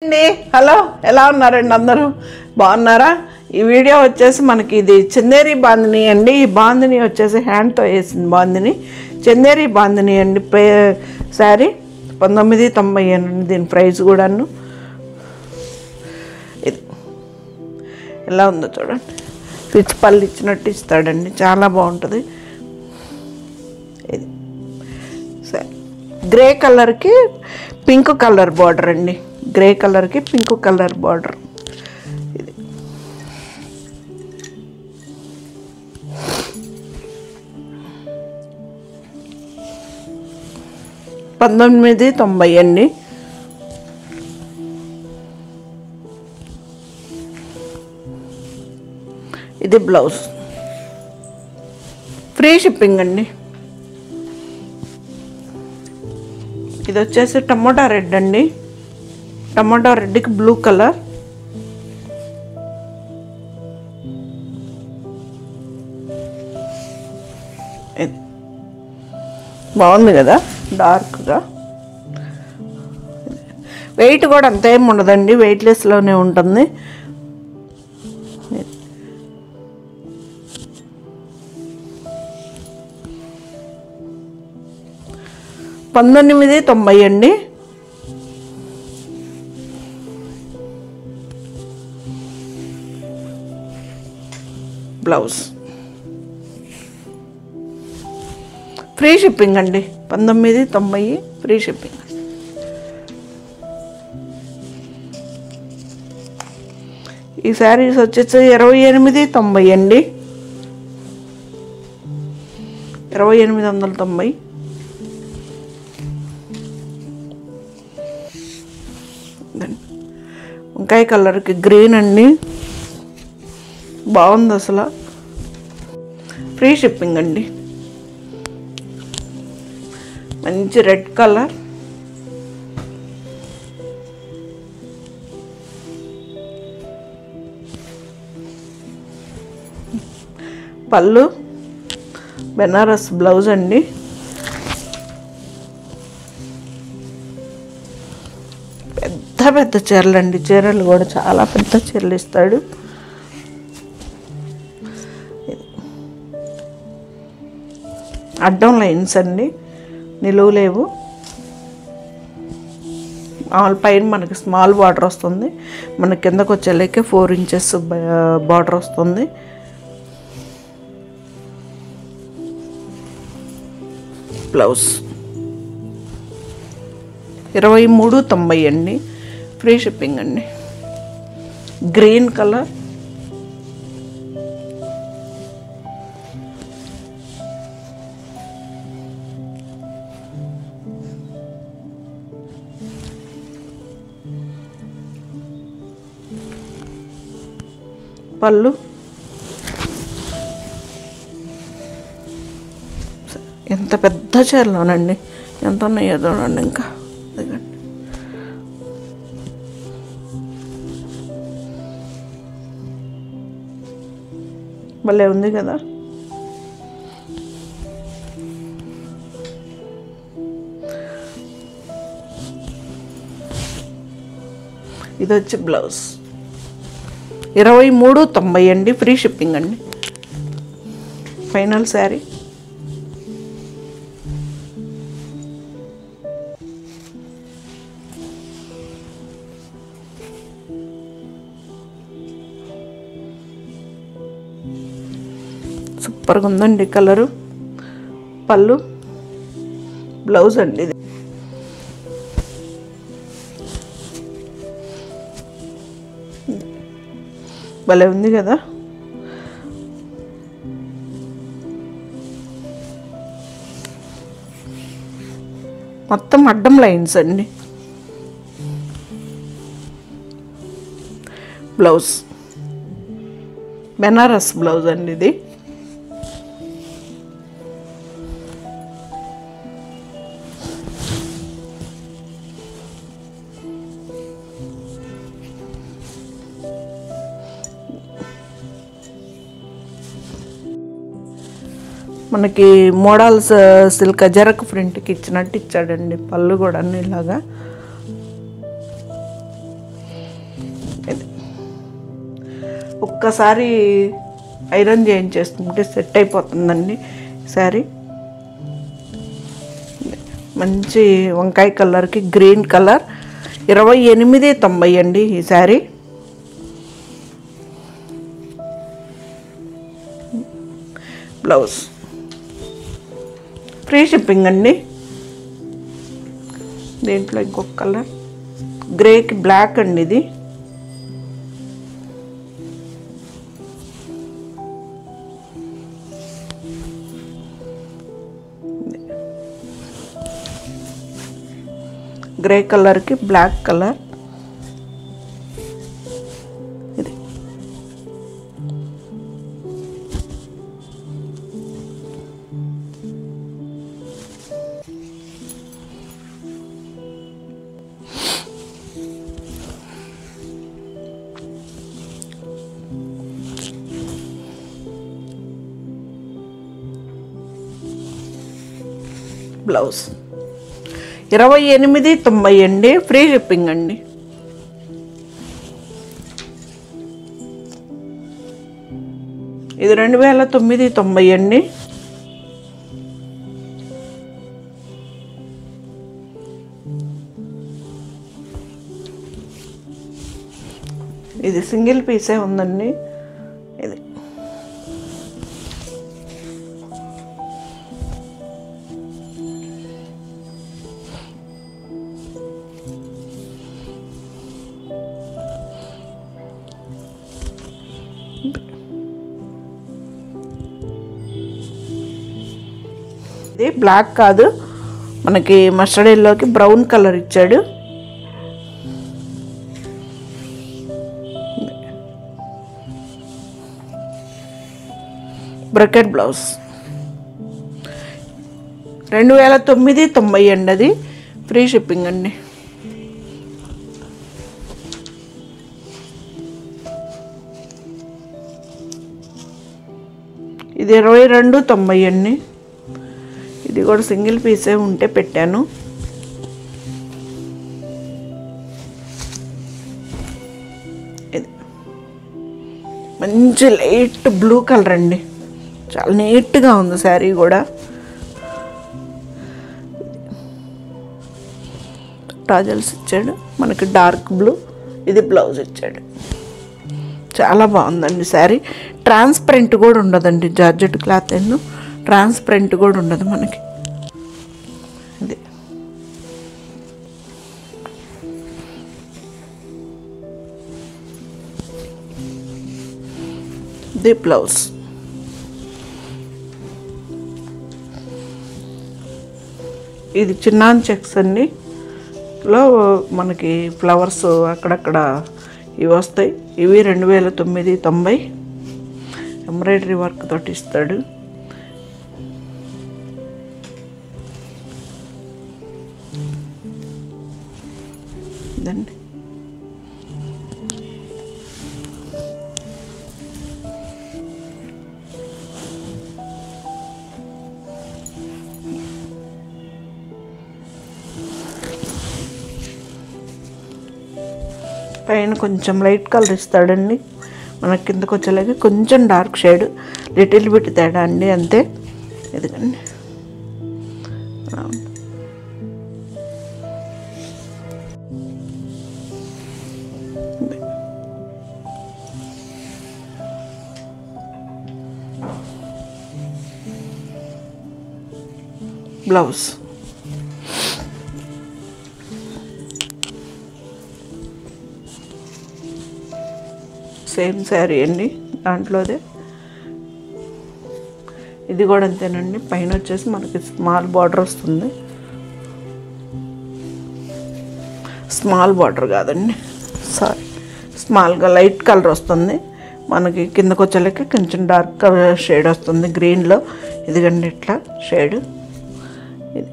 అండి హలో ఎలా ఉన్నారండి అందరూ బాగున్నారా ఈ వీడియో వచ్చేసి మనకి ఇది చందేరి బాందిని అండి ఈ బాందిని వచ్చేసి హ్యాండ్తో వేసిన బాందిని చందేరి బాందిని అండి సారీ 1990 అండి దీని ప్రైస్ కూడాను ఇది ఎలా ఉందో చూడండి పిచ్ పళ్ళు ఇచ్చినట్టు ఇస్తాడండి చాలా బాగుంటుంది ఇది సరే గ్రే కలర్కి పింక్ కలర్ బార్డర్ అండి గ్రే కలర్కి పింక్ కలర్ బార్డర్ ఇది 1990 అండి ఇది బ్లౌజ్ ఫ్రీ షిప్పింగ్ అండి ఇది వచ్చేసి టమోటా రెడ్ అండి టమాటా రెడ్కి బ్లూ కలర్ బాగుంది కదా డార్క్గా వెయిట్ కూడా అంత ఏం ఉండదండి వెయిట్లెస్లోనే ఉంటుంది $19.90 అండి బ్లౌజ్ ఫ్రీ షిప్పింగ్ అండి 19.90 ఫ్రీ షిప్పింగ్ ఈ శారీస్ వచ్చేసి 28.90 అండి 2890 వంకాయ కలర్కి గ్రీన్ అండి బాగుంది అసలు ఫ్రీ షిప్పింగ్ అండి మంచి రెడ్ కలర్ పళ్ళు బెనారస్ బ్లౌజ్ అండి పెద్ద పెద్ద చీరలు అండి చీరలు కూడా చాలా పెద్ద చీరలు ఇస్తాడు అడ్డం లైన్స్ అండి నిలువు లేవు పైన మనకి స్మాల్ బార్డర్ వస్తుంది మన కిందకు వచ్చేలేకే 4 ఇంచెస్ బార్డర్ వస్తుంది బ్లౌజ్ 23.90 అండి ఫ్రీ షిప్పింగ్ అండి గ్రీన్ కలర్ పళ్ళు ఎంత పెద్ద చీరలోనండి ఎంత ఉన్నాయో చూడండి ఇంకా భలే ఉంది కదా ఇది వచ్చి బ్లౌజ్ 23.90 అండి ఫ్రీ షిప్పింగ్ అండి ఫైనల్ శారీ సూపర్గా ఉందండి కలరు పళ్ళు బ్లౌజ్ అండి ఇది భలే ఉంది కదా మొత్తం అడ్డం లైన్స్ అండి బ్లౌజ్ బెనారస్ బ్లౌజ్ అండి ఇది మనకి మోడల్స్ సిల్క్ జరక్ ప్రింట్కి ఇచ్చినట్టు ఇచ్చాడండి పళ్ళు కూడా ఇలాగా ఒక్కసారి ఐరన్ చేయించేసుకుంటే సెట్ అయిపోతుందండి శారీ. మంచి వంకాయ కలర్కి గ్రీన్ కలర్ 2890 అండి ఈ శారీ. బ్లౌజ్ ఫ్రీ షిప్పింగ్ అండి. దీంట్లో ఇంకొక కలర్ గ్రేకి బ్లాక్ అండి, ఇది గ్రే కలర్కి బ్లాక్ కలర్. ఇది బ్లౌజ్ 2890 అండి, ఫ్రీ షిప్పింగ్ అండి. ఇది 2990 అండి. ఇది సింగిల్ పీసే ఉందండి. ఇది ఇది బ్లాక్ కాదు, మనకి మస్టర్డ్ ఎల్లోకి బ్రౌన్ కలర్ ఇచ్చాడు. బ్రకెట్ బ్లౌజ్ 2990 అండి, అది ఫ్రీ షిప్పింగ్ అండి. ఇది 2290 అండి. ఇది కూడా సింగిల్ పీసే ఉంటే పెట్టాను. ఇది మంచి లైట్ బ్లూ కలర్ అండి, చాలా నీట్గా ఉంది శారీ కూడా. టాజల్స్ ఇచ్చాడు మనకి డార్క్ బ్లూ. ఇది బ్లౌజ్ ఇచ్చాడు. చాలా బాగుందండి శారీ. ట్రాన్స్పరెంట్ కూడా ఉండదండి, జార్జెట్ క్లాత్ ఎన్నో ట్రాన్స్పరెంట్ కూడా ఉండదు మనకి. ఇది ఇది బ్లౌజ్. ఇది చిన్నాన్ చెక్స్ అండి, లో మనకి ఫ్లవర్స్ అక్కడక్కడ ఇవి వస్తాయి. ఇవి 2990 ఎంబ్రాయిడరీ వర్క్ తోటి ఇస్తాడు. ఇదండి పైన కొంచెం లైట్ కలర్ ఇస్తాడండి, మనకి కిందకు వచ్చేలాగా కొంచెం డార్క్ షేడ్, లిటిల్ బిట్ తేడా అండి, అంతే. ఇదిగండి బ్లౌజ్. సేమ్ శారీ అండి, దాంట్లోదే. ఇది కూడా అంతేనండి, పైన వచ్చేసి మనకి స్మాల్ బార్డర్ వస్తుంది. స్మాల్ బార్డర్ కాదండి, సారీ, స్మాల్గా లైట్ కలర్ వస్తుంది మనకి. కిందకు వచ్చేలకి కొంచెం డార్క్ కలర్ షేడ్ వస్తుంది గ్రీన్లో. ఇదిగండి ఇట్లా షేడ్. ఇది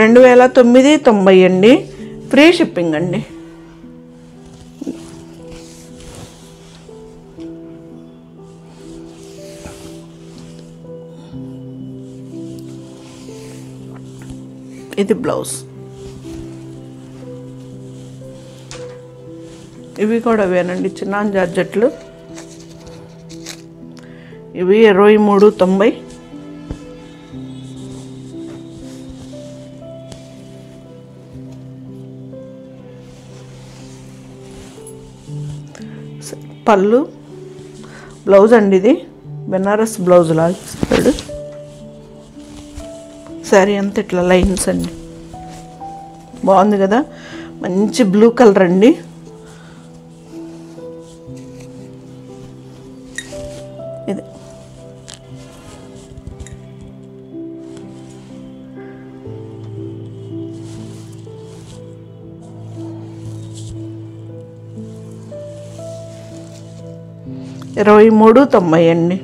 2990 అండి, ఫ్రీ షిప్పింగ్ అండి. ఇది బ్లౌజ్. ఇవి కూడా వేనండి చిన్నాన్ జార్జెట్లు. ఇవి 23.90. పళ్ళు బ్లౌజ్ అండి, ఇది బెనారస్ బ్లౌజ్ లాగా ఇస్తాడు. శారీ అంతా ఇట్లా లైన్స్ అండి, బాగుంది కదా. మంచి బ్లూ కలర్ అండి. ఇది $23.90 అండి.